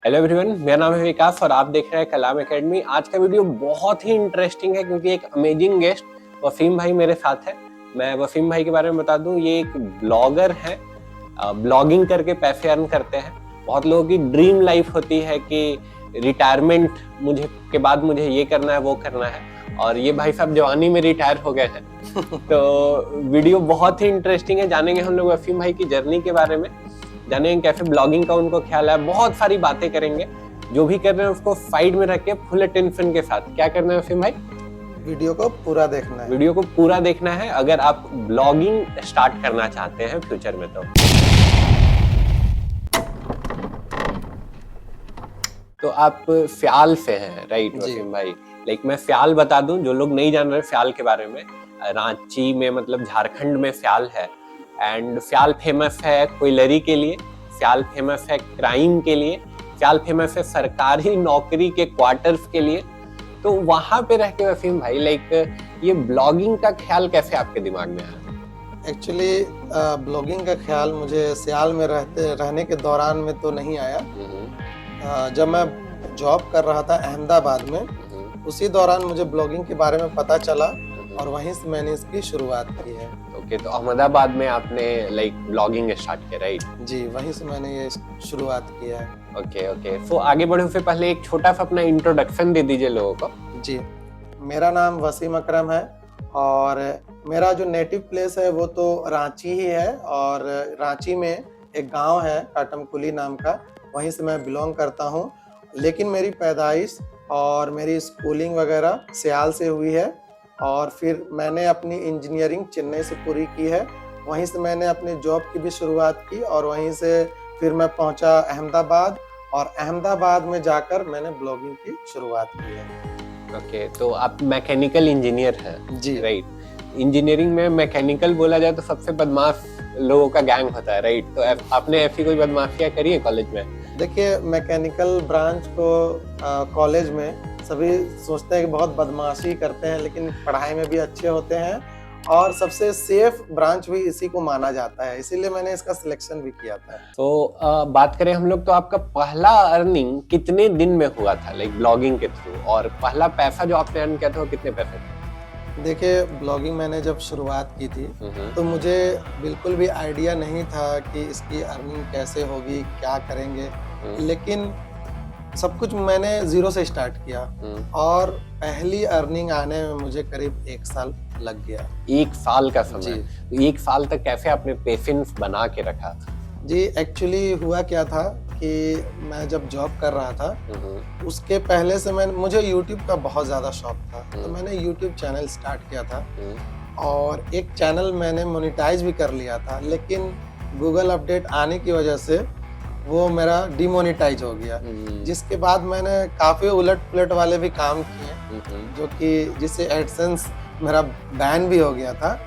Hello everyone, मेरा नाम है विकास और आप देख रहे हैं कलाम एकेडमी। आज का वीडियो बहुत ही इंटरेस्टिंग है क्योंकि एक अमेजिंग गेस्ट वसीम भाई मेरे साथ है। मैं वसीम भाई के बारे में बता दूं, ये एक ब्लॉगर है, ब्लॉगिंग करके पैसे अर्न करते हैं। बहुत लोगों की ड्रीम लाइफ होती है कि रिटायरमेंट के बाद मुझे ये करना है वो करना है, और ये भाई साहब जवानी में रिटायर हो गए हैं। तो वीडियो बहुत ही इंटरेस्टिंग है। जानेंगे हम लोग वसीम भाई की जर्नी के बारे में, जानेंगे कैसे ब्लॉगिंग का उनको ख्याल है, बहुत सारी बातें करेंगे। जो भी कर रहे हैं उसको साइड में रख के फुल अटेंशन के साथ क्या करना है वसीम भाई? वीडियो को पूरा देखना है। वीडियो को पूरा देखना है अगर आप ब्लॉगिंग स्टार्ट करना चाहते हैं फ्यूचर में। तो आप फ्याल से हैं, राइट वसीम भाई? लाइक मैं फ्याल बता दूं, जो लोग नहीं जान रहे फ्याल के बारे में, रांची में मतलब झारखंड में फ्याल है। एंड फ्याल फेमस है कोयलरी के लिए, फ्याल फेमस है क्राइम के लिए, फ्याल फेमस है सरकारी नौकरी के क्वार्टर्स के लिए। तो वहां पे रह के वसीम भाई लाइक ये ब्लॉगिंग का ख्याल कैसे आपके दिमाग में आया? एक्चुअली ब्लॉगिंग का ख्याल मुझे सियाल में रहने के दौरान में तो नहीं आया। जब मैं जॉब कर रहा था अहमदाबाद में, उसी दौरान मुझे ब्लॉगिंग के बारे में पता चला और वहीं से मैंने इसकी शुरुआत की है। ओके, तो अहमदाबाद में आपने लाइक ब्लॉगिंग स्टार्ट किया, राइट? जी, वहीं से मैंने ये शुरुआत किया है। ओके। तो आगे बढ़ने से पहले एक छोटा सा अपना इंट्रोडक्शन दे दीजिए लोगों को। जी, मेरा नाम वसीम अकरम है और मेरा जो नेटिव प्लेस है वो तो रांची ही है। और रांची में एक गांव है काटमकुली नाम का, वहीं से मैं बिलोंग करता हूं। लेकिन मेरी पैदाइश और मेरी स्कूलिंग वगैरह सियाल से हुई है। और फिर मैंने अपनी इंजीनियरिंग चेन्नई से पूरी की है। वहीं से मैंने अपनी जॉब की भी शुरुआत की और वहीं से फिर मैं पहुंचा अहमदाबाद, और अहमदाबाद में जाकर मैंने ब्लॉगिंग की शुरुआत की है। ओके, तो आप मैकेनिकल इंजीनियर हैं? जी, राइट। इंजीनियरिंग में मैकेनिकल बोला जाए तो सबसे बदमाश लोगों का गैंग होता है, राइट? तो आपने ऐसी कोई बदमाशियां करी है कॉलेज में? देखिए, मैकेनिकल ब्रांच को कॉलेज में सभी सोचते हैं कि बहुत बदमाशी करते हैं, लेकिन पढ़ाई में भी अच्छे होते हैं और सबसे सेफ ब्रांच भी इसी को माना जाता है, इसीलिए मैंने इसका सिलेक्शन भी किया था। तो बात करें हम लोग, तो आपका पहला अर्निंग कितने दिन में हुआ था लाइक ब्लॉगिंग के थ्रू, और पहला पैसा जो आपने अर्न किया था वो कितने पैसे थे? देखिए, ब्लॉगिंग मैंने जब शुरुआत की थी तो मुझे बिल्कुल भी आइडिया नहीं था कि इसकी अर्निंग कैसे होगी, क्या करेंगे। लेकिन सब कुछ मैंने जीरो से स्टार्ट किया और पहली अर्निंग आने में मुझे करीब 1 साल लग गया। 1 साल का समय? तो 1 साल तक कैसे आपने पेशेंस बना के रखा था? जी, एक्चुअली हुआ क्या था कि मैं जब जॉब कर रहा था उसके पहले से मुझे YouTube का बहुत ज़्यादा शौक था। तो मैंने YouTube चैनल स्टार्ट किया था और एक चैनल मैंने मोनेटाइज भी कर लिया था, लेकिन गूगल अपडेट आने की वजह से वो मेरा डिमोनेटाइज हो गया। जिसके बाद मैंने काफ़ी उलट-पुलट वाले भी काम किए, जो कि जिससे एडसेंस मेरा बैन भी हो गया था।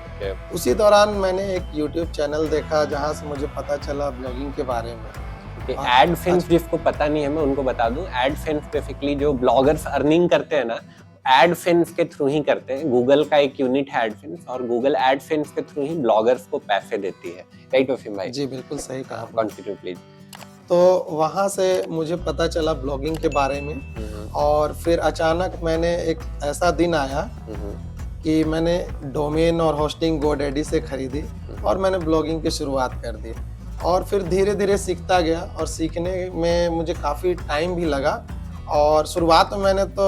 उसी दौरान मैंने एक YouTube चैनल देखा जहां से मुझे पता चला ब्लॉगिंग के बारे में। एडसेंस जिसको पता नहीं है मैं उनको बता दूं, एडसेंस बेसिकली जो ब्लॉगर्स अर्निंग करते हैं ना, एडसेंस के थ्रू ही करते हैं। गूगल का एक यूनिट है एडसेंस, और गूगल एडसेंस के थ्रू ही ब्लॉगर्स को पैसे देती है, राइट वसीम भाई? जी, बिल्कुल सही कहा। Continue please. तो वहाँ से मुझे पता चला ब्लॉगिंग के बारे में, और फिर अचानक मैंने एक ऐसा दिन आया कि मैंने डोमेन और होस्टिंग GoDaddy से खरीदी और मैंने ब्लॉगिंग की शुरुआत कर दी। और फिर धीरे धीरे सीखता गया और सीखने में मुझे काफ़ी टाइम भी लगा। और शुरुआत में मैंने तो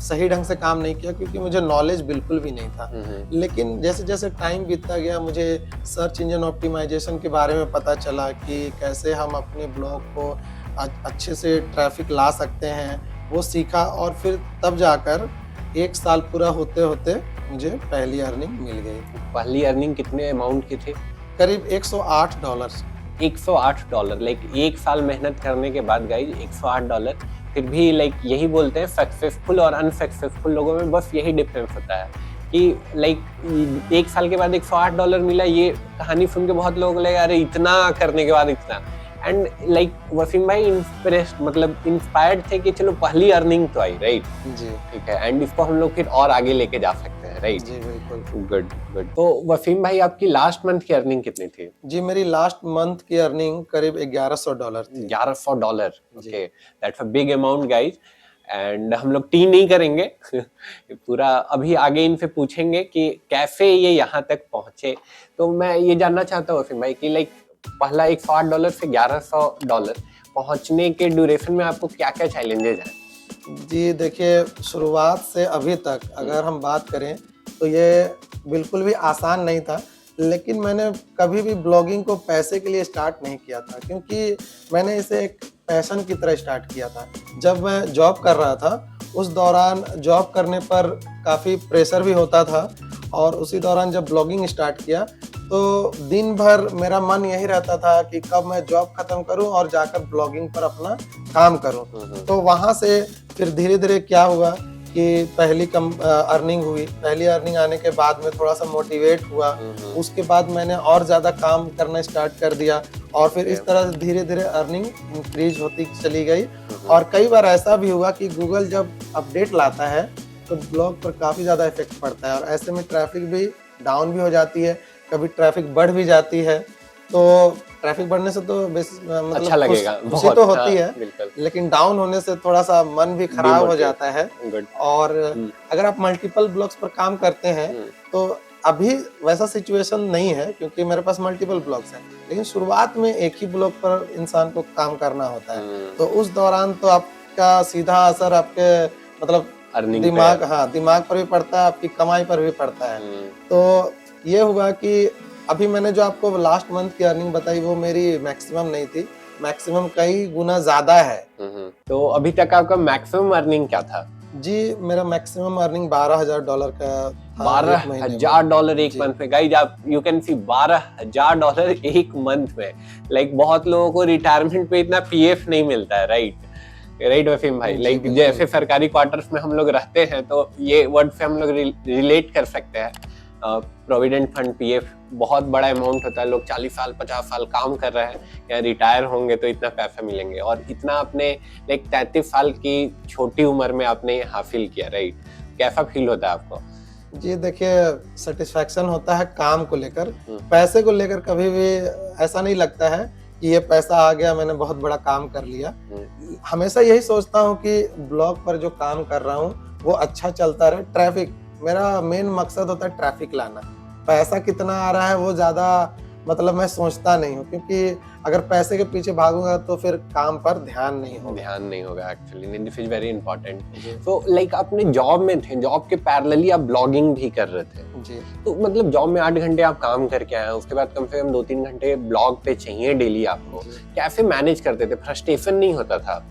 सही ढंग से काम नहीं किया क्योंकि मुझे नॉलेज बिल्कुल भी नहीं था। लेकिन जैसे जैसे टाइम बीतता गया मुझे सर्च इंजन ऑप्टिमाइजेशन के बारे में पता चला कि कैसे हम अपने ब्लॉग को अच्छे से ट्रैफिक ला सकते हैं, वो सीखा। और फिर तब जाकर 1 साल पूरा होते होते मुझे पहली अर्निंग मिल गई। पहली अर्निंग कितने अमाउंट की थी? करीब $108। $108, लाइक 1 साल मेहनत करने के बाद गाइज $108। फिर भी लाइक यही बोलते हैं, सक्सेसफुल और अनसक्सेसफुल लोगों में बस यही डिफरेंस होता है कि लाइक 1 साल के बाद $108 मिला। ये कहानी सुन के बहुत लोग लगेगा अरे इतना करने के बाद इतना, एंड लाइक वसीम भाई इंस्पायर्ड थे कि चलो पहली अर्निंग तो आई, राइट? जी ठीक है, एंड इसको हम लोग फिर और आगे लेके जा सकते हैं, राइट? जी बिल्कुल। Good good. तो वसीम भाई आपकी लास्ट मंथ की अर्निंग कितनी थी? जी मेरी लास्ट मंथ की अर्निंग करीब $1100 थी। $1100, okay, that's a big amount guys. And हम लोग टी नहीं करेंगे पूरा अभी आगे इनसे पूछेंगे कि कैसे ये यहाँ तक पहुंचे। तो मैं ये जानना चाहता हूँ वसीम भाई कि लाइक पहला $108 से $1100 पहुंचने के ड्यूरेशन में आपको क्या क्या चैलेंजेस हैं? जी देखिए, शुरुआत से अभी तक अगर हम बात करें तो ये बिल्कुल भी आसान नहीं था, लेकिन मैंने कभी भी ब्लॉगिंग को पैसे के लिए स्टार्ट नहीं किया था, क्योंकि मैंने इसे एक पैशन की तरह स्टार्ट किया था। जब मैं जॉब कर रहा था, उस दौरान जॉब करने पर काफ़ी प्रेशर भी होता था, और उसी दौरान जब ब्लॉगिंग स्टार्ट किया तो दिन भर मेरा मन यही रहता था कि कब मैं जॉब खत्म करूं और जाकर ब्लॉगिंग पर अपना काम करूं। तो वहां से फिर धीरे धीरे क्या हुआ कि पहली अर्निंग हुई। पहली अर्निंग आने के बाद में थोड़ा सा मोटिवेट हुआ, उसके बाद मैंने और ज़्यादा काम करना स्टार्ट कर दिया, और फिर इस तरह से धीरे धीरे अर्निंग इंक्रीज होती चली गई। और कई बार ऐसा भी हुआ कि गूगल जब अपडेट लाता है तो ब्लॉग पर काफ़ी ज़्यादा इफेक्ट पड़ता है, और ऐसे में ट्रैफिक भी डाउन भी हो जाती है, कभी ट्रैफिक बढ़ भी जाती है। तो ट्रैफिक बढ़ने से तो मतलब अच्छा लगेगा, खुशी तो होती है, बिल्कुल। लेकिन डाउन होने से थोड़ा सा मन भी खराब हो जाता है। और अगर आप मल्टीपल ब्लॉग्स पर काम करते हैं तो अभी वैसा सिचुएशन नहीं है, क्योंकि मेरे पास मल्टीपल ब्लॉग्स हैं, लेकिन शुरुआत में एक ही ब्लॉग पर इंसान को काम करना होता है। तो उस दौरान तो आपका सीधा असर आपके मतलब दिमाग पर भी पड़ता है, आपकी कमाई पर भी पड़ता है। तो ये हुआ कि अभी मैंने जो आपको लास्ट मंथ की अर्निंग बताई वो मेरी मैक्सिमम नहीं थी, मैक्सिमम कई गुना ज्यादा है। तो अभी तक आपका मैक्सिमम अर्निंग क्या था? जी मेरा मैक्सिमम अर्निंग $12,000 का था। $12,000 एक मंथ में। गाइस आप यू कैन सी $12,000 एक मंथ में। लाइक बहुत लोगों को रिटायरमेंट पे इतना पीएफ नहीं मिलता है, राइट वसीम भाई? लाइक जैसे सरकारी क्वार्टर्स में हम लोग रहते हैं तो ये वर्ड से हम लोग रिलेट कर सकते हैं। प्रोविडेंट फंड, पीएफ बहुत बड़ा अमाउंट होता है। लोग 40 साल 50 साल काम कर रहे हैं, या रिटायर होंगे तो इतना पैसा मिलेंगे, और इतना आपने लाइक 33 साल की छोटी उम्र में आपने ये हासिल किया, राइट? कैसा फील होता है आपको? जी देखिए, सेटिस्फैक्शन होता है काम को लेकर। पैसे को लेकर कभी भी ऐसा नहीं लगता है कि ये पैसा आ गया, मैंने बहुत बड़ा काम कर लिया। हमेशा यही सोचता हूँ कि ब्लॉग पर जो काम कर रहा हूँ वो अच्छा चलता रहे। ट्रैफिक मेरा मेन मकसद होता है, ट्रैफिक लाना। पैसा कितना आ रहा है वो ज्यादा मतलब मैं सोचता नहीं हूँ, क्योंकि अगर पैसे के पीछे भागूंगा तो फिर काम पर ध्यान नहीं होगा actually. This is very important. So like अपने जॉब में थे, जॉब के पैरेलली आप ब्लॉगिंग भी कर रहे थे जी। तो मतलब जॉब में 8 घंटे आप काम करके आए, उसके बाद कम से कम 2-3 घंटे ब्लॉग पे चाहिए डेली आपको, कैसे मैनेज करते थे? फ्रस्ट्रेशन नहीं होता था?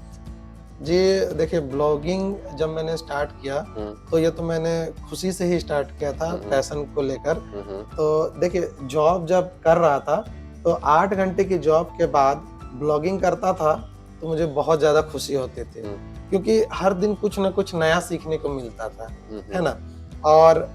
जी देखिए, ब्लॉगिंग जब मैंने स्टार्ट किया तो ये तो मैंने खुशी से ही स्टार्ट किया था, पैशन को लेकर। तो देखिए, जॉब जब कर रहा था तो 8 घंटे की जॉब के बाद ब्लॉगिंग करता था तो मुझे बहुत ज़्यादा खुशी होती थी, क्योंकि हर दिन कुछ ना कुछ नया सीखने को मिलता था, है ना। और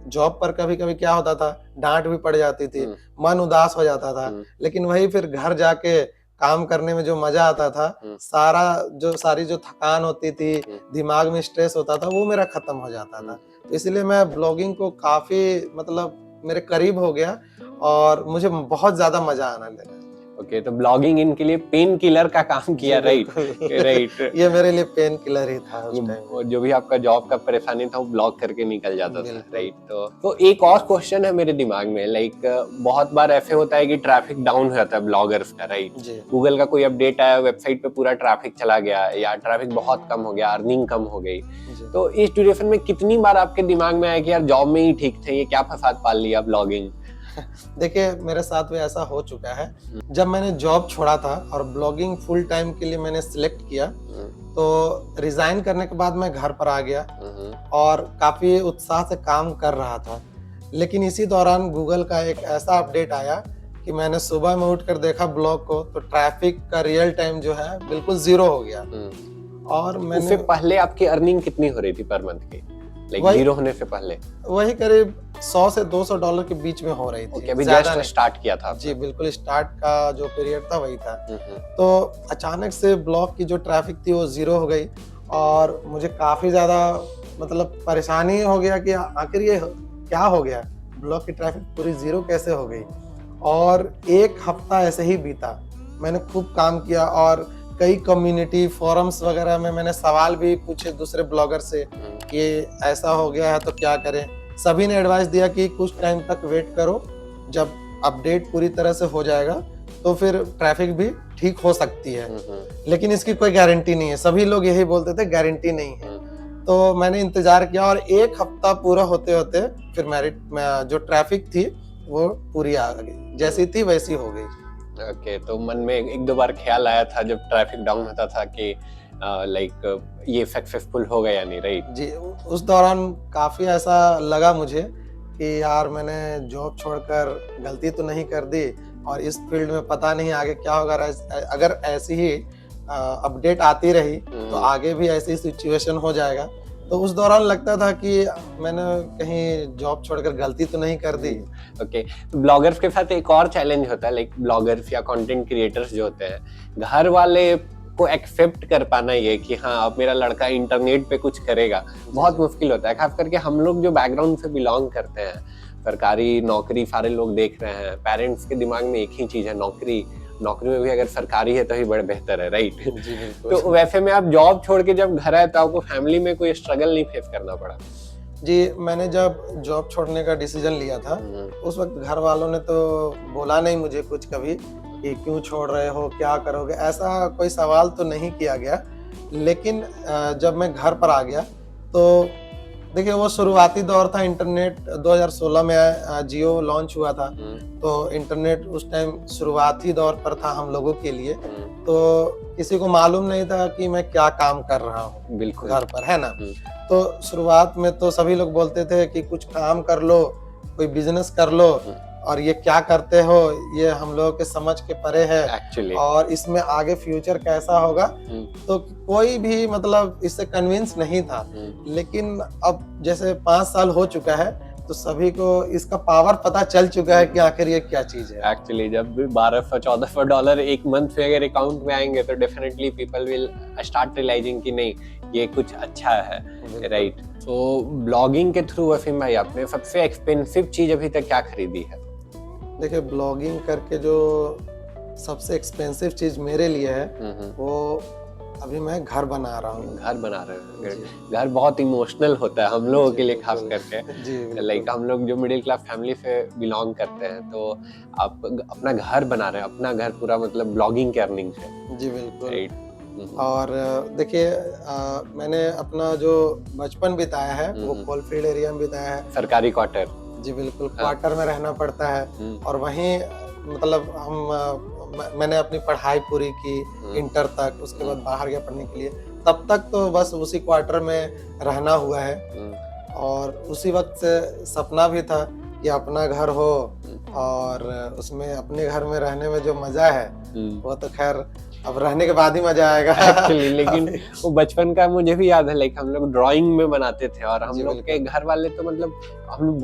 जॉब पर कभी कभी क्या होता था, डांट भी पड़ जाती थी, मन उदास हो जाता था, लेकिन वही फिर घर जाके काम करने में जो मजा आता था, सारी जो थकान होती थी, दिमाग में स्ट्रेस होता था, वो मेरा खत्म हो जाता था। इसलिए मैं ब्लॉगिंग को काफी मतलब मेरे करीब हो गया और मुझे बहुत ज्यादा मजा आने लगा। ओके, तो ब्लॉगिंग इनके लिए पेन किलर का काम किया, राइट? ये मेरे लिए पेन किलर ही था उस टाइम। जो भी आपका जॉब का परेशानी था वो ब्लॉग करके निकल जाता था, राइट? तो एक और क्वेश्चन है मेरे दिमाग में, लाइक बहुत बार ऐसे होता है कि ट्रैफिक डाउन हो जाता है ब्लॉगर्स का, राइट? गूगल का कोई अपडेट आया, वेबसाइट पे पूरा ट्रैफिक चला गया, या ट्रैफिक बहुत कम हो गया, अर्निंग कम हो गई। तो इस ड्यूरेशन में कितनी बार आपके दिमाग में आया कि यार जॉब में ही ठीक थे, ये क्या फसाद पाल लिया ब्लॉगिंग? देखिए, मेरे साथ भी ऐसा हो चुका है। जब मैंने जॉब छोड़ा था और ब्लॉगिंग फुल टाइम के लिए मैंने सिलेक्ट किया, तो रिजाइन करने के बाद मैं घर पर आ गया और काफी उत्साह से काम कर रहा था। लेकिन इसी दौरान गूगल का एक ऐसा अपडेट आया कि मैंने सुबह में उठकर देखा ब्लॉग को, तो ट्रैफिक का रियल टाइम जो है बिल्कुल 0 हो गया। और मैंने उससे पहले आपकी अर्निंग कितनी हो रही थी पर मंथ की? लाइक वही- जीरो होने से पहले? वही करीब $100 से $200 के बीच में हो रही थी। ओके, अभी ज्यादा जस्ट नहीं। स्टार्ट किया था जी बिल्कुल, स्टार्ट का जो पीरियड था वही था। आपने? तो अचानक से ब्लॉग की जो ट्रैफिक थी वो जीरो हो गई और मुझे काफ़ी ज़्यादा मतलब परेशानी हो गया कि आखिर ये क्या हो गया, ब्लॉग की ट्रैफिक पूरी जीरो कैसे हो गई। और एक हफ्ता ऐसे ही बीता, मैंने खूब काम किया और कई कम्युनिटी फोरम्स वगैरह में मैंने सवाल भी पूछे दूसरे ब्लॉगर से कि ऐसा हो गया है तो क्या करें। सभी ने एडवाइस दिया कि कुछ टाइम तक वेट करो, जब अपडेट पूरी तरह से हो जाएगा तो फिर ट्रैफिक भी ठीक हो सकती है, लेकिन इसकी कोई गारंटी नहीं है। सभी लोग यही बोलते थे गारंटी नहीं है। तो मैंने इंतजार किया और एक हफ्ता पूरा होते होते फिर जो ट्रैफिक थी वो पूरी आ गई, जैसी थी वैसी हो गई। ओके, तो मन में एक दो बार ख्याल आया था जब ट्रैफिक डाउन होता था कि लाइक ये सक्सेसफुल हो गया, नहीं राइट? जी, उस दौरान काफी ऐसा लगा मुझे कि यार मैंने जॉब छोड़कर गलती तो नहीं कर दी और इस फील्ड में पता नहीं आगे क्या होगा। अगर ऐसी ही अपडेट आती रही तो आगे भी ऐसी सिचुएशन हो जाएगा। तो उस दौरान लगता था कि मैंने कहीं जॉब छोड़कर गलती तो नहीं कर दी। ओके, ब्लॉगर्स के साथ एक और चैलेंज होता है, लाइक ब्लॉगर्स या कंटेंट क्रिएटर्स जो होते हैं, घर वाले को एक्सेप्ट कर पाना ये कि हाँ अब मेरा लड़का इंटरनेट पे कुछ करेगा, बहुत मुश्किल होता है। खास करके हम लोग जो बैकग्राउंड से बिलोंग करते हैं, सरकारी नौकरी सारे लोग देख रहे हैं, पेरेंट्स के दिमाग में एक ही चीज है, नौकरी में भी अगर सरकारी है तो ही बड़े बेहतर है, राइट? जी बिल्कुल। तो वैसे में आप जॉब छोड़ के जब घर आए तो आपको फैमिली में कोई स्ट्रगल नहीं फेस करना पड़ा? जी, मैंने जब जॉब छोड़ने का डिसीजन लिया था उस वक्त घर वालों ने तो बोला नहीं मुझे कुछ कभी कि क्यों छोड़ रहे हो, क्या करोगे, ऐसा कोई सवाल तो नहीं किया गया। लेकिन जब मैं घर पर आ गया तो देखिए वो शुरुआती दौर था, इंटरनेट 2016 में जियो लॉन्च हुआ था, तो इंटरनेट उस टाइम शुरुआती दौर पर था हम लोगों के लिए। तो किसी को मालूम नहीं था कि मैं क्या काम कर रहा हूँ बिल्कुल घर पर, है ना। तो शुरुआत में तो सभी लोग बोलते थे कि कुछ काम कर लो, कोई बिजनेस कर लो, और ये क्या करते हो ये हम लोगों के समझ के परे है एक्चुअली, और इसमें आगे फ्यूचर कैसा होगा। तो कोई भी मतलब इससे कन्विंस नहीं था। लेकिन अब जैसे 5 साल हो चुका है तो सभी को इसका पावर पता चल चुका है कि आखिर ये क्या चीज है। एक्चुअली जब भी $1200-1400 एक मंथ में अगर अकाउंट में आएंगे तो definitely people will start realising कि नहीं ये कुछ अच्छा है, राइट? तो ब्लॉगिंग के थ्रू वसीम भाई आपने सबसे एक्सपेंसिव चीज अभी तक क्या खरीदी है? देखिए ब्लॉगिंग करके जो सबसे एक्सपेंसिव चीज मेरे लिए है वो अभी मैं घर बना रहा हूँ। घर बना रहे हैं? घर बहुत इमोशनल होता है हम लोगों के लिए, खास करके लाइक हम लोग जो मिडिल क्लास फैमिली से बिलोंग करते हैं। तो आप अपना घर बना रहे हैं, अपना घर पूरा मतलब ब्लॉगिंग के अर्निंग से? जी बिल्कुल। और देखिए मैंने अपना जो बचपन बिताया है वो कोलफील्ड एरिया में बिताया है। सरकारी क्वार्टर? जी बिल्कुल, क्वार्टर में रहना पड़ता है और वहीं मतलब मैंने अपनी पढ़ाई पूरी की इंटर तक, उसके बाद बाहर गया पढ़ने के लिए। तब तक तो बस उसी क्वार्टर में रहना हुआ है और उसी वक्त से सपना भी था कि अपना घर हो और उसमें अपने घर में रहने में जो मजा है वो तो खैर अब रहने के बाद ही मजा आएगा। एक्चुअली लेकिन वो बचपन का मुझे भी याद है, लाइक हम लोग ड्राइंग में बनाते थे और हम लोग के घर वाले तो मतलब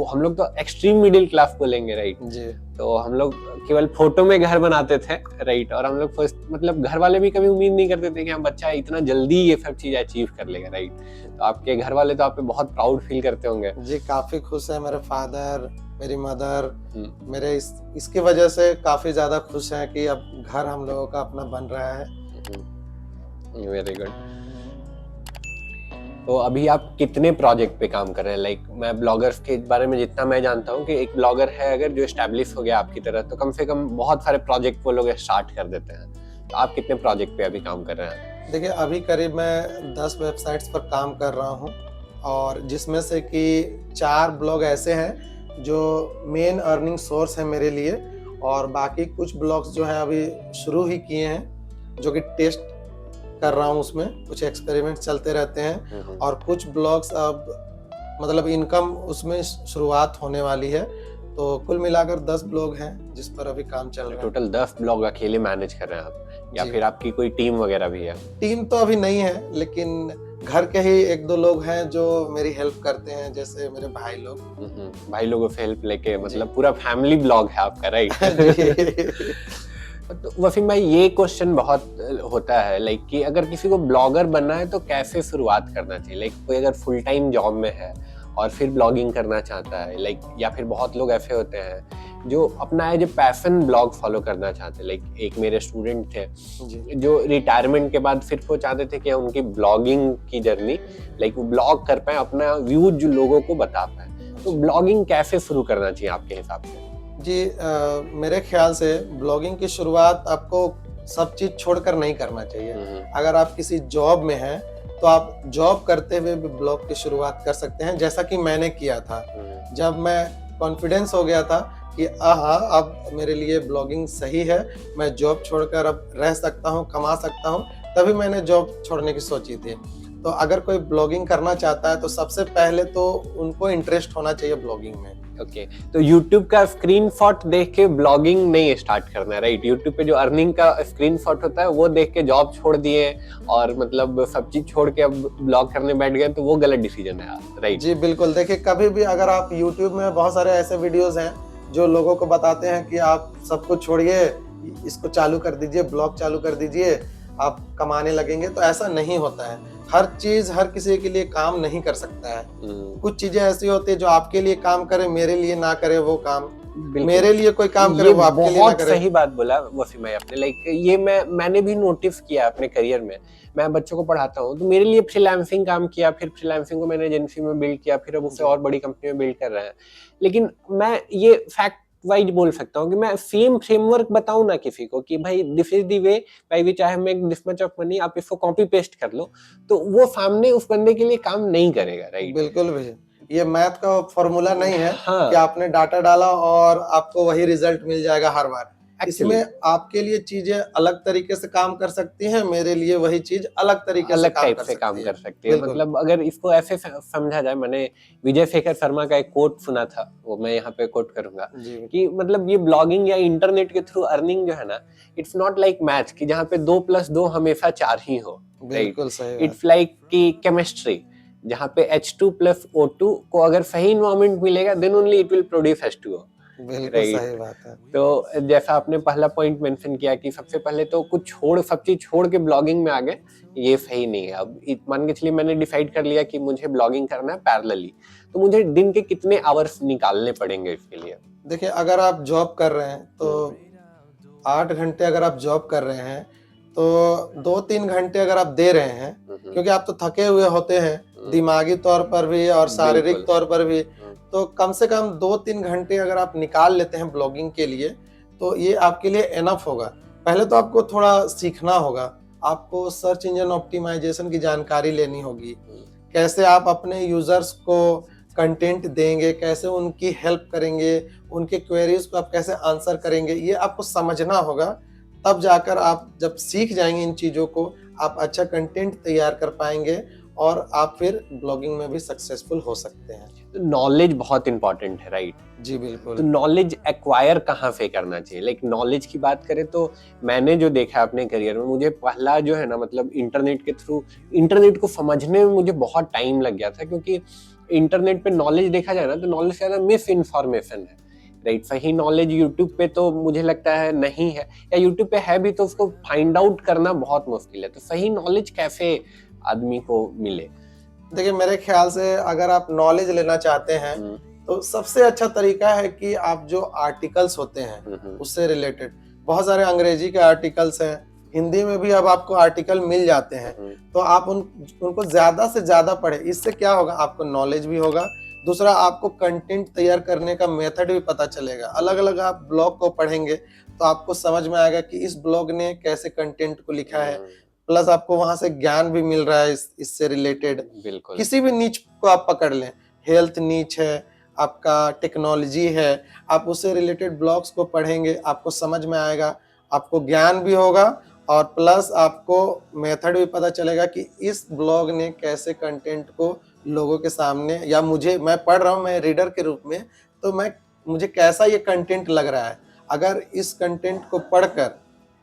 हम लोग तो एक्सट्रीम मिडिल क्लास बोलेंगे, राइट? जी। तो हम लोग केवल फोटो में घर बनाते थे, राइट? और हम लोग फर्स्ट मतलब घर वाले भी कभी उम्मीद नहीं करते थे कि हम बच्चा इतना जल्दी ये सब चीज अचीव कर लेगा, राइट? तो आपके घर वाले तो आप पे बहुत प्राउड फील करते होंगे। जी, काफी खुश है मेरे फादर, मेरी मदर, मेरे इसकी वजह से काफी ज्यादा खुश हैं कि अब घर हम लोगों का अपना बन रहा है। Very good. तो अभी आप कितने प्रोजेक्ट पे काम कर रहे हैं? लाइक मैं ब्लॉगर्स के बारे में जितना मैं जानता हूँ कि एक ब्लॉगर है अगर जो एस्टैब्लिश हो गया आपकी तरह तो कम से कम बहुत सारे प्रोजेक्ट वो लोग स्टार्ट कर देते हैं। तो आप कितने प्रोजेक्ट पे अभी काम कर रहे हैं? देखिए अभी करीब मैं 10 वेबसाइट्स पर काम कर रहा हूँ और जिसमें से कि 4 ब्लॉग ऐसे हैं जो मेन अर्निंग सोर्स है मेरे लिए और बाकी कुछ ब्लॉग्स जो हैं अभी शुरू ही किए हैं जो कि टेस्ट कर रहा हूँ, उसमें कुछ एक्सपेरिमेंट चलते रहते हैं और कुछ ब्लॉग्स अब मतलब इनकम उसमें शुरुआत होने वाली है। तो कुल मिलाकर 10 ब्लॉग हैं जिस पर अभी काम चल रहा है। टोटल 10 ब्लॉग अकेले मैनेज कर रहे हैं आप या फिर आपकी कोई टीम वगैरह भी है? टीम तो अभी नहीं है लेकिन घर के ही एक दो लोग हैं जो मेरी हेल्प करते हैं, जैसे मेरे भाई लोग। भाई लोगों से हेल्प लेके मतलब पूरा फैमिली ब्लॉग है आपका, राइट? तो वसीम भाई, ये क्वेश्चन बहुत होता है लाइक कि अगर किसी को ब्लॉगर बनना है तो कैसे शुरुआत करना चाहिए? लाइक कोई अगर फुल टाइम जॉब में है और फिर ब्लॉगिंग करना चाहता है, लाइक या फिर बहुत लोग ऐसे होते हैं जो अपना as a passion blog follow करना चाहते हैं। लाइक एक मेरे स्टूडेंट थे जो रिटायरमेंट के बाद फिर वो चाहते थे कि उनकी ब्लॉगिंग की जर्नी लाइक वो ब्लॉग कर पाए, अपना व्यूज जो लोगों को बता पाए। तो ब्लॉगिंग कैसे शुरू करना चाहिए आपके हिसाब से? जी, मेरे ख्याल से ब्लॉगिंग की शुरुआत आपको सब चीज छोड़कर नहीं करना चाहिए। अगर आप किसी जॉब में हैं तो आप जॉब करते हुए भी ब्लॉग की शुरुआत कर सकते हैं, जैसा कि मैंने किया था। जब मैं कॉन्फिडेंस हो गया था कि हाँ, अब मेरे लिए ब्लॉगिंग सही है, मैं जॉब छोड़कर अब रह सकता हूँ, कमा सकता हूँ, तभी मैंने जॉब छोड़ने की सोची थी। तो अगर कोई ब्लॉगिंग करना चाहता है तो सबसे पहले तो उनको इंटरेस्ट होना चाहिए ब्लॉगिंग में। ओके, तो YouTube का स्क्रीनशॉट देख के ब्लॉगिंग नहीं स्टार्ट करना है, राइट? YouTube पे जो अर्निंग का स्क्रीनशॉट होता है वो देख के जॉब छोड़ दिए और मतलब सब चीज छोड़ के अब ब्लॉग करने बैठ गए, तो वो गलत डिसीजन है, राइट? जी बिल्कुल। देखिए, कभी भी अगर आप YouTube में बहुत सारे ऐसे वीडियोस हैं जो लोगों को बताते हैं कि आप सब कुछ छोड़िए, इसको चालू कर दीजिए, ब्लॉग चालू कर दीजिए, आप कमाने लगेंगे, तो ऐसा नहीं होता है। हर चीज हर किसी के लिए काम नहीं कर सकता है। कुछ चीजें ऐसी होती है जो आपके लिए काम करे, मेरे लिए ना करे वो काम, मेरे लिए कोई काम करे वो आपके लिए ना करे। सही बात बोला वसीम भाई आपने। लाइक ये मैंने भी नोटिस किया अपने करियर में। मैं बच्चों को पढ़ाता हूँ तो मेरे लिए फ्रीलांसिंग काम किया, फिर फ्रीलांसिंग को मैंने एजेंसी में बिल्ड किया, फिर अब उसे और बड़ी कंपनी में बिल्ड कर रहे हैं। लेकिन मैं ये फैक्ट वाइज बोल सकता हूँ कि मैं सेम फ्रेमवर्क बताऊं ना किसी को कि भाई this is the way by which I have make this much of money, आप इसको कॉपी पेस्ट कर लो, तो वो सामने उस बंदे के लिए काम नहीं करेगा, राइट? बिल्कुल भी ये मैथ का फॉर्मूला नहीं है। हाँ। कि आपने डाटा डाला और आपको वही रिजल्ट मिल जाएगा हर बार। इसमें आपके लिए चीजें अलग तरीके से काम कर सकती हैं, मेरे लिए वही चीज अलग तरीके से काम कर सकती है। मतलब अगर इसको ऐसे समझा जाए, मैंने विजय शेखर शर्मा का एक कोट सुना था, वो मैं यहाँ पे कोट करूंगा कि मतलब ये ब्लॉगिंग या इंटरनेट के थ्रू अर्निंग जो है ना, इट्स नॉट लाइक मैथ्स कि जहाँ पे 2+2 हमेशा 4 ही हो। बिल्कुल सही। इट्स लाइक कि केमिस्ट्री, जहाँ पे H2+O2 को अगर सही इन्वायरमेंट मिलेगा then only it will produce H2O। बिल्कुल सही बात है। तो जैसा आपने पहला पॉइंट मेंशन किया कि सबसे पहले तो कुछ सब चीज छोड़ के ब्लॉगिंग में आ गए, ये सही नहीं है। अब मान के चलिए मैंने डिसाइड कर लिया कि मुझे ब्लॉगिंग करना है पैरेलली, तो मुझे दिन के कितने आवर्स निकालने पड़ेंगे इसके लिए? देखिए, अगर आप जॉब कर रहे हैं तो 8 घंटे अगर आप जॉब कर रहे हैं तो 2-3 घंटे अगर आप दे रहे हैं, क्योंकि आप तो थके हुए होते हैं दिमागी तौर पर भी और शारीरिक तौर पर भी, तो कम से कम 2-3 घंटे अगर आप निकाल लेते हैं ब्लॉगिंग के लिए तो ये आपके लिए एनफ होगा। पहले तो आपको थोड़ा सीखना होगा, आपको सर्च इंजन ऑप्टिमाइजेशन की जानकारी लेनी होगी, कैसे आप अपने यूजर्स को कंटेंट देंगे, कैसे उनकी हेल्प करेंगे, उनके क्वेरीज को आप कैसे आंसर करेंगे, ये आपको समझना होगा। तब जाकर आप जब सीख जाएंगे इन चीज़ों को, आप अच्छा कंटेंट तैयार कर पाएंगे और आप फिर ब्लॉगिंग में भी सक्सेसफुल हो सकते हैं। नॉलेज बहुत इंपॉर्टेंट है, राइट? जी बिल्कुल। तो नॉलेज एक्वायर कहाँ से करना चाहिए? लाइक नॉलेज की बात करें तो मैंने जो देखा अपने करियर में, मुझे पहला जो है ना मतलब इंटरनेट के थ्रू इंटरनेट को समझने में मुझे बहुत टाइम लग गया था, क्योंकि इंटरनेट पे नॉलेज देखा जाए ना तो नॉलेज से ज्यादा मिस इन्फॉर्मेशन है, राइट? सही नॉलेज यूट्यूब पे तो मुझे लगता है नहीं है, या यूट्यूब पे है भी तो उसको फाइंड आउट करना बहुत मुश्किल है। तो सही नॉलेज कैसे आदमी को मिले? देखिए, मेरे ख्याल से अगर आप नॉलेज लेना चाहते हैं तो सबसे अच्छा तरीका है कि आप जो आर्टिकल्स होते हैं उससे रिलेटेड, बहुत सारे अंग्रेजी के आर्टिकल्स हैं, हिंदी में भी अब आपको आर्टिकल मिल जाते हैं, तो आप उनको ज्यादा से ज्यादा पढ़े। इससे क्या होगा, आपको नॉलेज भी होगा, दूसरा आपको कंटेंट तैयार करने का मेथड भी पता चलेगा। अलग अलग आप ब्लॉग को पढ़ेंगे तो आपको समझ में आएगा कि इस ब्लॉग ने कैसे कंटेंट को लिखा है, प्लस आपको वहां से ज्ञान भी मिल रहा है इससे रिलेटेड। बिल्कुल। किसी भी नीच को आप पकड़ लें, हेल्थ नीच है, आपका टेक्नोलॉजी है, आप उससे रिलेटेड ब्लॉग्स को पढ़ेंगे, आपको समझ में आएगा, आपको ज्ञान भी होगा और प्लस आपको मेथड भी पता चलेगा कि इस ब्लॉग ने कैसे कंटेंट को लोगों के सामने, या मैं पढ़ रहा हूँ, मैं रीडर के रूप में, तो मुझे कैसा ये कंटेंट लग रहा है। अगर इस कंटेंट को पढ़कर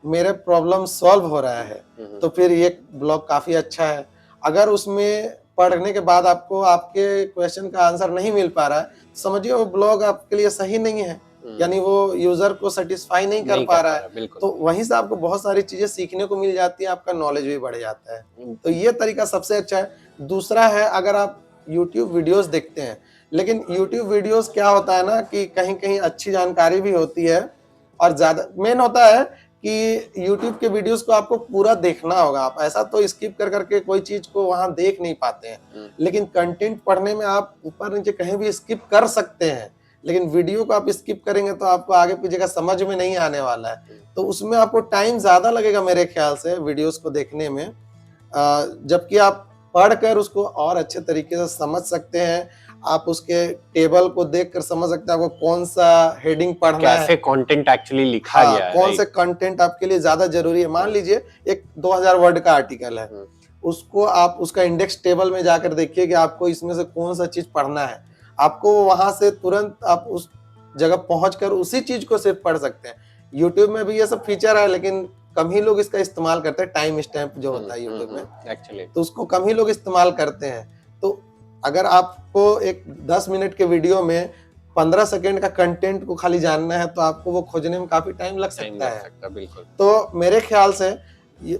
मेरे प्रॉब्लम सॉल्व हो रहा है तो फिर ये ब्लॉग काफी अच्छा है। अगर उसमें पढ़ने के बाद आपको आपके क्वेश्चन का आंसर नहीं मिल पा रहा है, समझिए वो ब्लॉग आपके लिए सही नहीं है, यानी वो यूजर को सेटिस्फाई नहीं कर पा रहा है। तो वहीं से आपको बहुत सारी चीजें सीखने को मिल जाती है, आपका नॉलेज भी बढ़ जाता है। तो ये तरीका सबसे अच्छा है। दूसरा है, अगर आप YouTube वीडियोस देखते हैं, लेकिन YouTube वीडियोस क्या होता है ना कि कहीं कहीं अच्छी जानकारी भी होती है, और ज्यादा मेन होता है कि YouTube के वीडियोस को आपको पूरा देखना होगा। आप ऐसा तो स्किप कर करके कोई चीज को वहां देख नहीं पाते हैं, लेकिन कंटेंट पढ़ने में आप ऊपर नीचे कहीं भी स्किप कर सकते हैं, लेकिन वीडियो को आप स्किप करेंगे तो आपको आगे पीछे का समझ में नहीं आने वाला है। तो उसमें आपको टाइम ज्यादा लगेगा मेरे ख्याल से वीडियोस को देखने में, जबकि आप पढ़कर उसको और अच्छे तरीके से समझ सकते हैं। आप उसके टेबल को देखकर समझ सकते हैं आपको कौन सा हेडिंग पढ़ना है, कैसे कंटेंट एक्चुअली लिखा गया है, कौन से कंटेंट आपके लिए ज्यादा जरूरी है। मान लीजिए एक 2000 वर्ड का आर्टिकल है, उसको आप उसका इंडेक्स टेबल में जाकर देखिए कि आपको इसमें से कौन सा चीज पढ़ना है। आपको वहां से तुरंत आप उस जगह पहुंचकर उसी चीज को सिर्फ पढ़ सकते हैं। यूट्यूब में भी ये सब फीचर है, लेकिन कम ही लोग इसका इस्तेमाल करते हैं। टाइम स्टैम्प जो होता है यूट्यूब में एक्चुअली, तो उसको कम ही लोग इस्तेमाल करते हैं। तो अगर आपको एक 10 मिनट के वीडियो में 15 सेकंड का कंटेंट को खाली जानना है, तो आपको वो खोजने में काफी टाइम लग सकता है। बिल्कुल। तो मेरे ख्याल से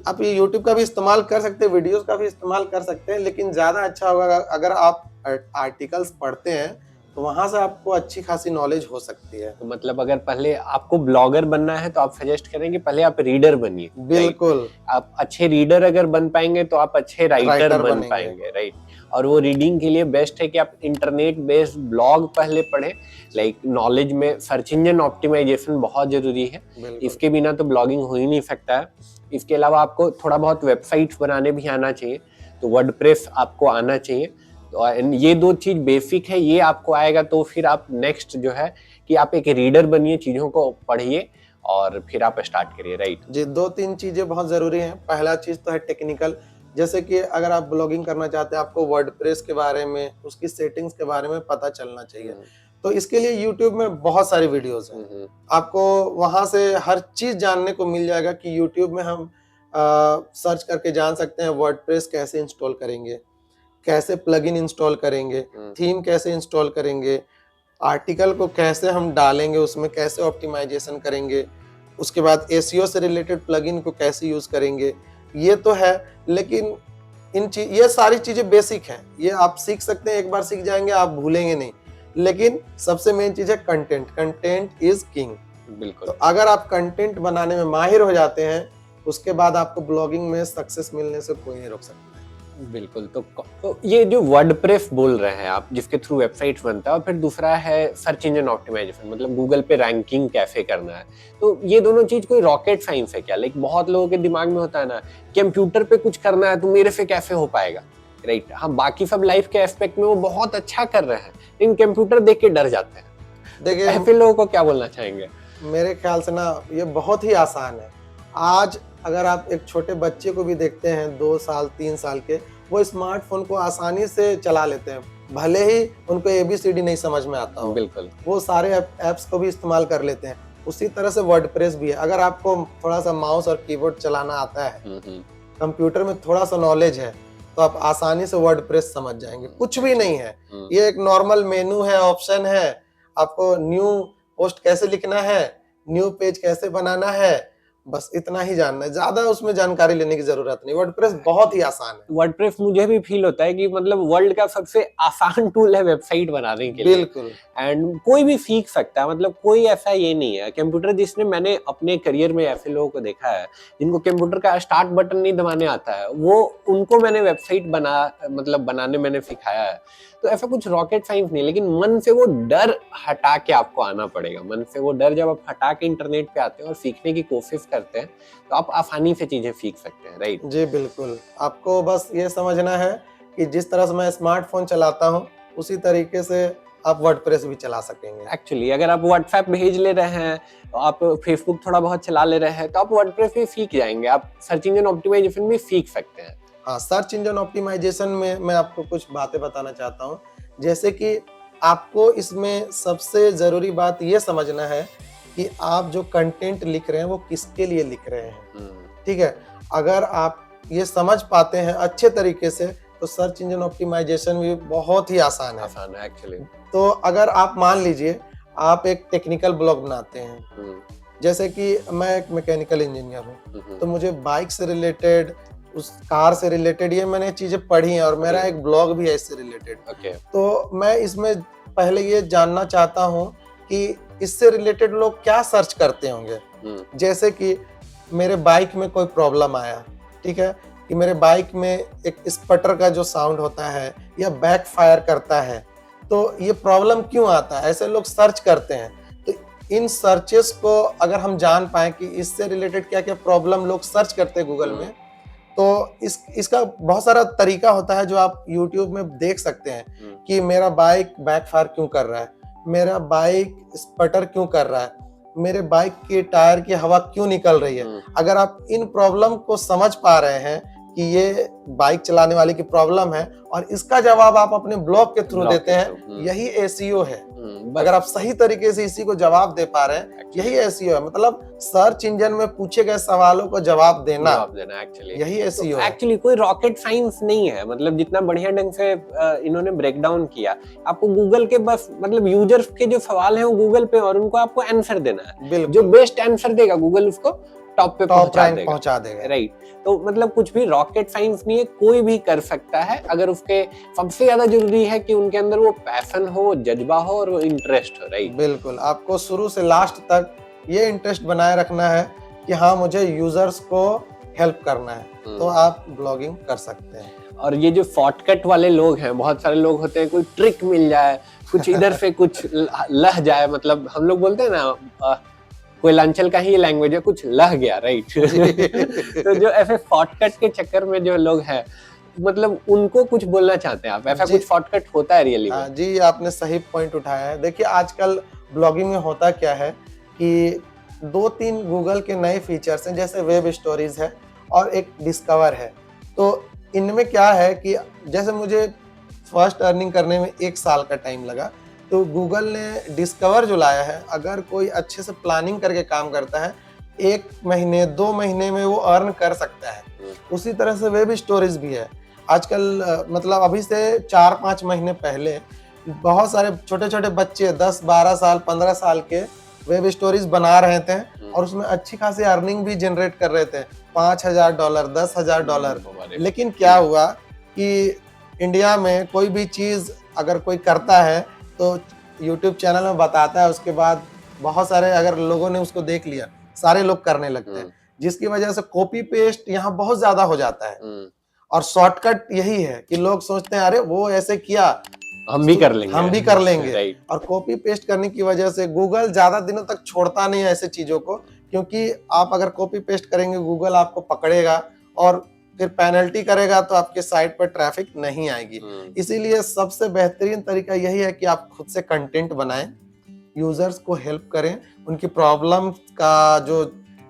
आप ये यूट्यूब का भी इस्तेमाल कर सकते हैं, वीडियोस का भी इस्तेमाल कर सकते हैं, लेकिन ज्यादा अच्छा होगा अगर आप आर्टिकल्स पढ़ते हैं, तो वहां से आपको अच्छी खासी नॉलेज हो सकती है। तो मतलब अगर पहले आपको ब्लॉगर बनना है तो आप सजेस्ट करेंगे पहले आप रीडर बनिए। बिल्कुल, आप अच्छे रीडर अगर बन पाएंगे तो आप अच्छे राइटर बन पाएंगे, राइट। और वो रीडिंग के लिए बेस्ट है कि आप इंटरनेट बेस्ड ब्लॉग पहले पढ़ें। लाइक नॉलेज में सर्च इंजन ऑप्टिमाइजेशन बहुत जरूरी है, इसके बिना तो ब्लॉगिंग हो ही नहीं सकता है। इसके अलावा आपको थोड़ा बहुत वेबसाइट्स बनाने भी आना चाहिए, तो वर्डप्रेस आपको आना चाहिए। तो ये दो चीज बेसिक है, ये आपको आएगा तो फिर आप नेक्स्ट जो है कि आप एक रीडर बनिए, चीजों को पढ़िए और फिर आप स्टार्ट करिए, राइट जी। 2-3 चीजें बहुत जरूरी हैं। पहला चीज तो है टेक्निकल, जैसे कि अगर आप ब्लॉगिंग करना चाहते हैं, आपको वर्डप्रेस के बारे में, उसकी सेटिंग्स के बारे में पता चलना चाहिए। तो इसके लिए यूट्यूब में बहुत सारी वीडियोस हैं, आपको वहां से हर चीज जानने को मिल जाएगा कि यूट्यूब में हम सर्च करके जान सकते हैं वर्डप्रेस कैसे इंस्टॉल करेंगे, कैसे प्लगइन इंस्टॉल करेंगे, थीम कैसे इंस्टॉल करेंगे, आर्टिकल को कैसे हम डालेंगे, उसमें कैसे ऑप्टिमाइजेशन करेंगे, उसके बाद एसईओ से रिलेटेड प्लगइन को कैसे यूज करेंगे। ये तो है, लेकिन ये सारी चीजें बेसिक हैं, ये आप सीख सकते हैं। एक बार सीख जाएंगे आप भूलेंगे नहीं। लेकिन सबसे मेन चीज है कंटेंट। Content is king. बिल्कुल। तो अगर आप कंटेंट बनाने में माहिर हो जाते हैं, उसके बाद आपको ब्लॉगिंग में सक्सेस मिलने से कोई नहीं रोक सकता। बिल्कुल। तो ये जो वर्डप्रेस बोल रहे हैं आप, जिसके थ्रू वेबसाइट्स बनता है, और फिर दूसरा है सर्च इंजन ऑप्टिमाइजेशन, मतलब गूगल पे रैंकिंग कैसे करना है। तो ये दोनों चीज कोई रॉकेट साइंस है क्या? लाइक बहुत लोगों के दिमाग में होता है ना, कंप्यूटर पे कुछ करना है तो मेरे से कैसे हो पाएगा, राइट। हाँ, बाकी सब लाइफ के एस्पेक्ट में वो बहुत अच्छा कर रहे हैं, लेकिन कंप्यूटर देख के डर जाते हैं। देखिए, ऐसे लोगों को क्या बोलना चाहेंगे? मेरे ख्याल से ना ये बहुत ही आसान है। आज अगर आप एक छोटे बच्चे को भी देखते हैं, 2 साल 3 साल के, वो स्मार्टफोन को आसानी से चला लेते हैं, भले ही उनको ABCD नहीं समझ में आता हो। बिल्कुल। वो सारे ऐप्स को भी इस्तेमाल कर लेते हैं। उसी तरह से वर्डप्रेस भी है। अगर आपको थोड़ा सा माउस और कीबोर्ड चलाना आता है, कंप्यूटर में थोड़ा सा नॉलेज है, तो आप आसानी से वर्डप्रेस समझ जाएंगे। कुछ भी नहीं है, ये एक नॉर्मल मेनू है, ऑप्शन है। आपको न्यू पोस्ट कैसे लिखना है, न्यू पेज कैसे बनाना है, बस इतना ही जानना है। ज्यादा उसमें जानकारी लेने की जरूरत नहीं। वर्डप्रेस बहुत ही आसान है। वर्डप्रेस मुझे भी फील होता है कि मतलब वर्ल्ड का सबसे आसान टूल है वेबसाइट बनाने के लिए। बिल्कुल। एंड कोई भी सीख सकता है, मतलब कोई ऐसा ये नहीं है। कंप्यूटर जिसने, मैंने अपने करियर में ऐसे लोगों को देखा है जिनको कंप्यूटर का स्टार्ट बटन नहीं दबाने आता है, वो उनको मैंने वेबसाइट बनाने मैंने सिखाया है। तो ऐसा कुछ रॉकेट साइंस नहीं, लेकिन मन से वो डर हटा के आपको आना पड़ेगा। मन से वो डर जब आप हटा के इंटरनेट पे आते हैं और सीखने की कोशिश करते हैं, तो आप आसानी से चीजें सीख सकते हैं, राइट। जी बिल्कुल। आपको बस ये समझना है कि जिस तरह से मैं स्मार्टफोन चलाता हूँ, उसी तरीके से आप वर्डप्रेस भी चला सकेंगे। एक्चुअली अगर आप व्हाट्सएप भेज ले रहे हैं, आप फेसबुक थोड़ा बहुत चला ले रहे हैं, तो आप वर्डप्रेस भी सीख जाएंगे। आप सर्च इंजन ऑप्टिमाइजेशन भी सीख सकते हैं। हाँ, सर्च इंजन ऑप्टिमाइजेशन में मैं आपको कुछ बातें बताना चाहता हूँ। जैसे कि आपको इसमें सबसे जरूरी बात ये समझना है कि आप जो कंटेंट लिख रहे हैं वो किसके लिए लिख रहे हैं। ठीक है, अगर आप ये समझ पाते हैं अच्छे तरीके से तो सर्च इंजन ऑप्टिमाइजेशन भी बहुत ही आसान है एक्चुअली। तो अगर आप मान लीजिए आप एक टेक्निकल ब्लॉग बनाते हैं, जैसे कि मैं एक मैकेनिकल इंजीनियर हूँ, तो मुझे बाइक से रिलेटेड, उस कार से रिलेटेड ये मैंने चीजें पढ़ी हैं और मेरा एक ब्लॉग भी है इससे रिलेटेड। तो मैं इसमें पहले ये जानना चाहता हूँ कि इससे रिलेटेड लोग क्या सर्च करते होंगे। जैसे कि मेरे बाइक में कोई प्रॉब्लम आया, ठीक है, कि मेरे बाइक में एक स्पटर का जो साउंड होता है या बैक फायर करता है, तो ये प्रॉब्लम क्यों आता है, ऐसे लोग सर्च करते हैं। तो इन सर्चेस को अगर हम जान पाए कि इससे रिलेटेड क्या क्या प्रॉब्लम लोग सर्च करते हैं गूगल में, तो इसका बहुत सारा तरीका होता है जो आप YouTube में देख सकते हैं कि मेरा बाइक बैकफायर क्यों कर रहा है, मेरा बाइक स्पटर क्यों कर रहा है, मेरे बाइक के टायर की हवा क्यों निकल रही है। अगर आप इन प्रॉब्लम को समझ पा रहे हैं कि ये बाइक चलाने वाले की प्रॉब्लम है और इसका जवाब आप अपने ब्लॉग के थ्रू देते हैं, यही एसईओ है। अगर आप सही तरीके से इसी को जवाब दे पा रहे हैं, यही एसईओ है। मतलब सर्च इंजन में पूछे गए सवालों को जवाब देना एक्चुअली यही एसईओ है। एक्चुअली कोई रॉकेट साइंस नहीं है, मतलब जितना बढ़िया ढंग से इन्होंने ब्रेक डाउन किया, आपको गूगल के बस मतलब यूजर्स के जो सवाल हैं वो गूगल पे और उनको आपको आंसर देना है। जो बेस्ट आंसर देगा गूगल उसको टॉप पे पहुंचा देगा। राइट, तो मतलब कुछ भी रॉकेट साइंस नहीं है, कोई भी कर सकता है अगर उसके, सबसे ज्यादा जरूरी है कि उनके अंदर वो पैशन हो, जज्बा हो और वो इंटरेस्ट हो। राइट, बिल्कुल, आपको शुरू से लास्ट तक ये इंटरेस्ट बनाए रखना है कि हाँ मुझे यूजर्स को हेल्प करना है, तो आप ब्लॉगिंग कर सकते हैं। और ये जो शॉर्टकट वाले लोग हैं, बहुत सारे लोग होते हैं, कोई ट्रिक मिल जाए, कुछ इधर से कुछ लह जाए, मतलब हम लोग बोलते हैं ना कोयलांचल का ही लैंग्वेज है, कुछ लह गया। राइट तो जो ऐसे शॉर्टकट के चक्कर में जो लोग हैं, मतलब उनको कुछ बोलना चाहते हैं आप, ऐसा कुछ शॉर्टकट होता है रियली में? जी, आपने सही पॉइंट उठाया है। देखिए आजकल ब्लॉगिंग में होता क्या है कि 2-3 गूगल के नए फीचर्स हैं, जैसे वेब स्टोरीज है और एक डिस्कवर है। तो इनमें क्या है कि जैसे मुझे फर्स्ट अर्निंग करने में 1 साल का टाइम लगा, तो गूगल ने डिस्कवर जो लाया है, अगर कोई अच्छे से प्लानिंग करके काम करता है, 1 महीने 2 महीने में वो अर्न कर सकता है। उसी तरह से वेब स्टोरीज भी है। आजकल मतलब अभी से 4-5 महीने पहले बहुत सारे छोटे छोटे बच्चे 10-12 साल 15 साल के वेब स्टोरीज बना रहे थे और उसमें अच्छी खासी अर्निंग भी जनरेट कर रहे थे, $5,000 $10,000। लेकिन क्या हुआ कि इंडिया में कोई भी चीज अगर कोई करता है तो YouTube चैनल में बताता है, उसके बाद बहुत सारे अगर लोगों ने उसको देख लिया, सारे लोग करने लगते हैं, जिसकी वजह से कॉपी पेस्ट यहाँ बहुत ज्यादा हो जाता है। और शॉर्टकट यही है कि लोग सोचते हैं अरे वो ऐसे किया, हम भी कर लेंगे। और कॉपी पेस्ट करने की वजह से गूगल ज्यादा दिनों तक छोड़ता नहीं है ऐसे चीजों को, क्योंकि आप अगर कॉपी पेस्ट करेंगे गूगल आपको पकड़ेगा और फिर पेनल्टी करेगा, तो आपके साइट पर ट्रैफिक नहीं आएगी। इसीलिए सबसे बेहतरीन तरीका यही है कि आप खुद से कंटेंट बनाएं, यूजर्स को हेल्प करें, उनकी प्रॉब्लम का जो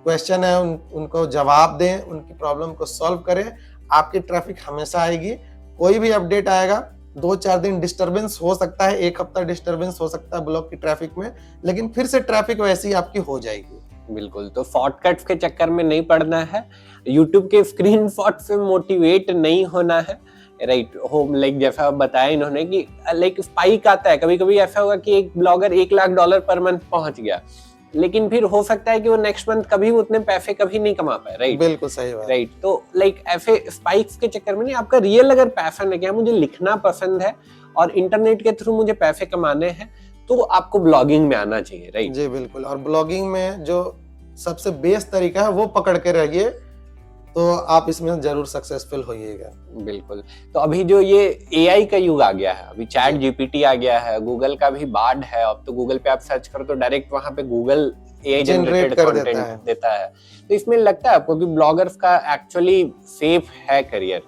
क्वेश्चन है उनको जवाब दें, उनकी प्रॉब्लम को सॉल्व करें। आपकी ट्रैफिक हमेशा आएगी। कोई भी अपडेट आएगा, 2-4 दिन डिस्टरबेंस हो सकता है, 1 हफ्ता डिस्टरबेंस हो सकता है ब्लॉग की ट्रैफिक में, लेकिन फिर से ट्रैफिक वैसी ही आपकी हो जाएगी। बिल्कुल, तो शॉर्टकट्स के चक्कर में नहीं पड़ना है, YouTube के स्क्रीनशॉट से मोटिवेट नहीं होना है। राइट, होम लाइक जैसा बताया इन्होंने कि लाइक स्पाइक आता है, कभी कभी ऐसा होगा कि एक ब्लॉगर $1 लाख पर मंथ पहुंच गया, लेकिन फिर हो सकता है कि वो नेक्स्ट मंथ कभी उतने पैसे कभी नहीं कमा पाए। राइट, बिल्कुल सही बात। राइट, तो लाइक ऐसे स्पाइक्स के चक्कर में नहीं, आपका रियल अगर पैशन है कि मुझे लिखना पसंद है और इंटरनेट के थ्रू मुझे पैसे कमाने हैं, तो आपको ब्लॉगिंग में आना चाहिए। राइट जी बिल्कुल, और ब्लॉगिंग में जो सबसे बेस्ट तरीका है वो पकड़ के रहिए, तो आप इसमें जरूर सक्सेसफुल होइएगा। बिल्कुल, तो अभी जो ये एआई का युग आ गया है, अभी चैट जीपीटी आ गया है, गूगल का भी बार्ड है, अब तो गूगल पे आप सर्च करो तो डायरेक्ट वहां पे गूगल एआई जनरेटेड कंटेंट देता है। तो इसमें लगता है आपको कि ब्लॉगर्स का एक्चुअली सेफ है करियर?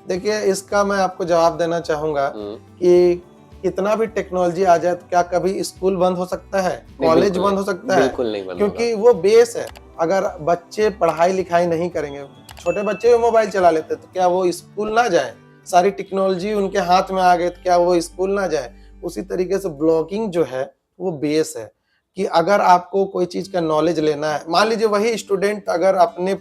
देखिए, इसका मैं आपको जवाब देना चाहूंगा कि कितना भी टेक्नोलॉजी आ जाए तो क्या कभी स्कूल बंद हो सकता है, कॉलेज बंद हो सकता है? बिल्कुल नहीं बंद, क्योंकि वो बेस है। अगर बच्चे पढ़ाई लिखाई नहीं करेंगे, छोटे बच्चे भी मोबाइल चला लेते, तो क्या वो स्कूल ना जाए? सारी टेक्नोलॉजी उनके हाथ में आ गए तो क्या वो स्कूल ना जाए? उसी तरीके से ब्लॉगिंग जो है वो बेस है कि अगर आपको कोई चीज का नॉलेज लेना है, मान लीजिए वही स्टूडेंट अगर अपने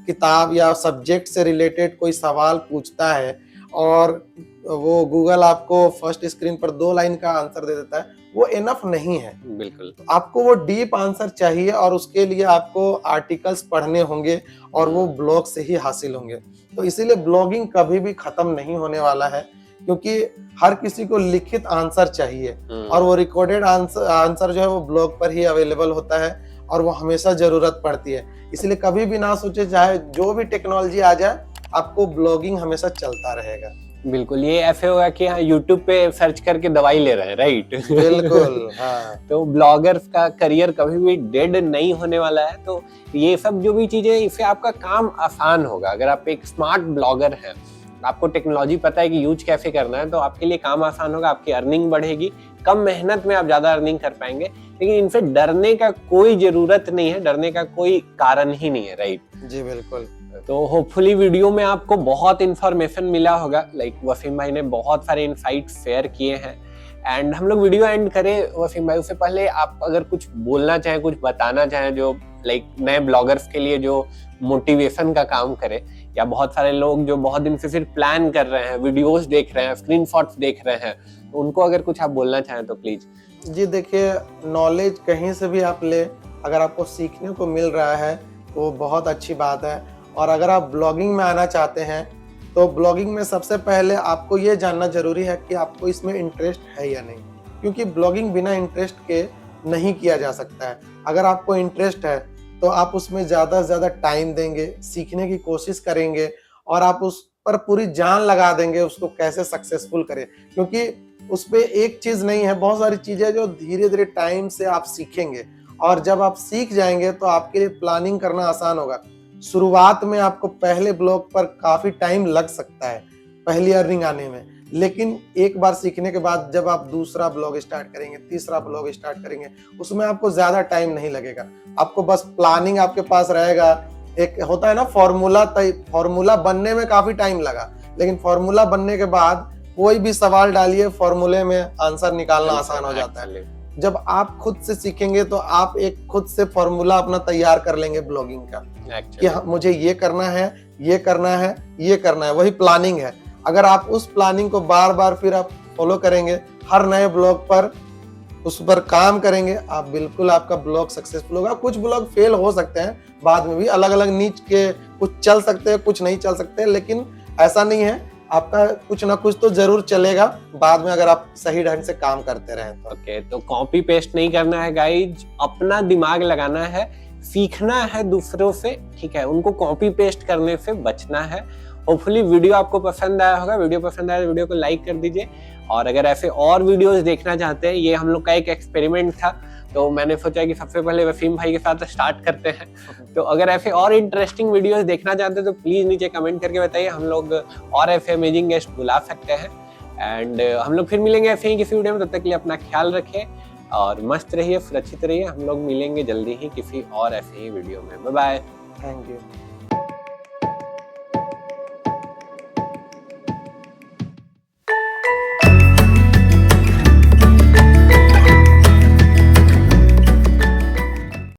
किताब या सब्जेक्ट से रिलेटेड कोई सवाल पूछता है और वो गूगल आपको फर्स्ट स्क्रीन पर 2 लाइन का आंसर दे देता है, वो इनफ नहीं है। बिल्कुल। आपको वो डीप आंसर चाहिए और उसके लिए आपको आर्टिकल्स पढ़ने होंगे और वो ब्लॉग से ही हासिल होंगे। तो इसीलिए ब्लॉगिंग कभी भी खत्म नहीं होने वाला है, क्योंकि हर किसी को लिखित आंसर चाहिए और वो रिकॉर्डेड आंसर जो है वो ब्लॉग पर ही अवेलेबल होता है और वो हमेशा जरूरत पड़ती है। इसलिए कभी भी ना सोचे, चाहे जो भी टेक्नोलॉजी आ जाए, आपको ब्लॉगिंग हमेशा चलता रहेगा। बिल्कुल, ये ऐसे होगा कि हाँ यूट्यूब पे सर्च करके दवाई ले रहे हैं, राइट? बिल्कुल, हाँ। तो ब्लॉगर का करियर कभी भी डेड नहीं होने वाला है। तो ये सब जो भी चीजें, इससे आपका काम आसान होगा। अगर आप एक स्मार्ट ब्लॉगर हैं, आपको टेक्नोलॉजी पता है कि यूज कैसे करना है, तो आपके लिए काम आसान होगा, आपकी अर्निंग बढ़ेगी, कम मेहनत में आप ज्यादा अर्निंग कर पाएंगे। लेकिन इनसे डरने का कोई जरूरत नहीं है, डरने का कोई कारण ही नहीं है, राइट? जी बिल्कुल। तो होपफुली वीडियो में आपको बहुत इन्फॉर्मेशन मिला होगा। लाइक वसीम भाई ने बहुत सारे इनसाइट शेयर किए हैं। एंड हम लोग वीडियो एंड करें वसीम भाई, उससे पहले आप अगर कुछ बोलना चाहें, कुछ बताना चाहें जो लाइक नए ब्लॉगर्स के लिए जो मोटिवेशन का काम करे, या बहुत सारे लोग जो बहुत दिन से सिर्फ प्लान कर रहे हैं, वीडियोस देख रहे हैं, स्क्रीनशॉट्स देख रहे हैं, तो उनको अगर कुछ आप बोलना चाहें तो प्लीज। जी देखिए, नॉलेज कहीं से भी आप ले, अगर आपको सीखने को मिल रहा है तो बहुत अच्छी बात है। और अगर आप ब्लॉगिंग में आना चाहते हैं तो ब्लॉगिंग में सबसे पहले आपको ये जानना जरूरी है कि आपको इसमें इंटरेस्ट है या नहीं, क्योंकि ब्लॉगिंग बिना इंटरेस्ट के नहीं किया जा सकता है। अगर आपको इंटरेस्ट है तो आप उसमें ज़्यादा से ज़्यादा टाइम देंगे, सीखने की कोशिश करेंगे और आप उस पर पूरी जान लगा देंगे उसको कैसे सक्सेसफुल करें, क्योंकि उस पर एक चीज़ नहीं है, बहुत सारी चीज़ें जो धीरे धीरे टाइम से आप सीखेंगे और जब आप सीख जाएंगे तो आपके लिए प्लानिंग करना आसान होगा। शुरुआत में आपको पहले ब्लॉग पर काफ़ी टाइम लग सकता है पहली अर्निंग आने में, लेकिन एक बार सीखने के बाद जब आप दूसरा ब्लॉग स्टार्ट करेंगे, तीसरा ब्लॉग स्टार्ट करेंगे, उसमें आपको ज़्यादा टाइम नहीं लगेगा। आपको बस प्लानिंग आपके पास रहेगा। एक होता है ना फॉर्मूला बनने में काफ़ी टाइम लगा, लेकिन फॉर्मूला बनने के बाद कोई भी सवाल डालिए, फॉर्मूले में आंसर निकालना आसान हो जाता है। जब आप खुद से सीखेंगे तो आप एक खुद से फॉर्मूला अपना तैयार कर लेंगे ब्लॉगिंग का कि मुझे ये करना है, ये करना है, ये करना है, वही प्लानिंग है। अगर आप उस प्लानिंग को बार बार फिर आप फॉलो करेंगे, हर नए ब्लॉग पर उस पर काम करेंगे, आप बिल्कुल आपका ब्लॉग सक्सेसफुल होगा। कुछ ब्लॉग फेल हो सकते हैं बाद में भी, अलग अलग नीच के, कुछ चल सकते हैं, कुछ नहीं चल सकते, लेकिन ऐसा नहीं है, आपका कुछ ना कुछ तो जरूर चलेगा बाद में अगर आप सही ढंग से काम करते रहें तो। ओके, तो कॉपी पेस्ट नहीं करना है गाइज, अपना दिमाग लगाना है, सीखना है दूसरों से, ठीक है? उनको कॉपी पेस्ट करने से बचना है। होपफुली वीडियो आपको पसंद आया होगा। वीडियो पसंद आया तो वीडियो को लाइक कर दीजिए, और अगर ऐसे और वीडियोस देखना चाहते हैं, ये हम लोग का एक एक्सपेरिमेंट था, तो मैंने सोचा कि सबसे पहले वसीम भाई के साथ स्टार्ट करते हैं। तो अगर ऐसे और इंटरेस्टिंग वीडियोस देखना चाहते हैं तो प्लीज नीचे कमेंट करके बताइए, हम लोग और ऐसे अमेजिंग गेस्ट बुला सकते हैं। एंड हम लोग फिर मिलेंगे ऐसे ही किसी वीडियो में। तब तक के लिए अपना ख्याल रखें और मस्त रहिए, सुरक्षित रहिए। हम लोग मिलेंगे जल्दी ही किसी और ऐसे ही वीडियो में। Bye bye. Thank you.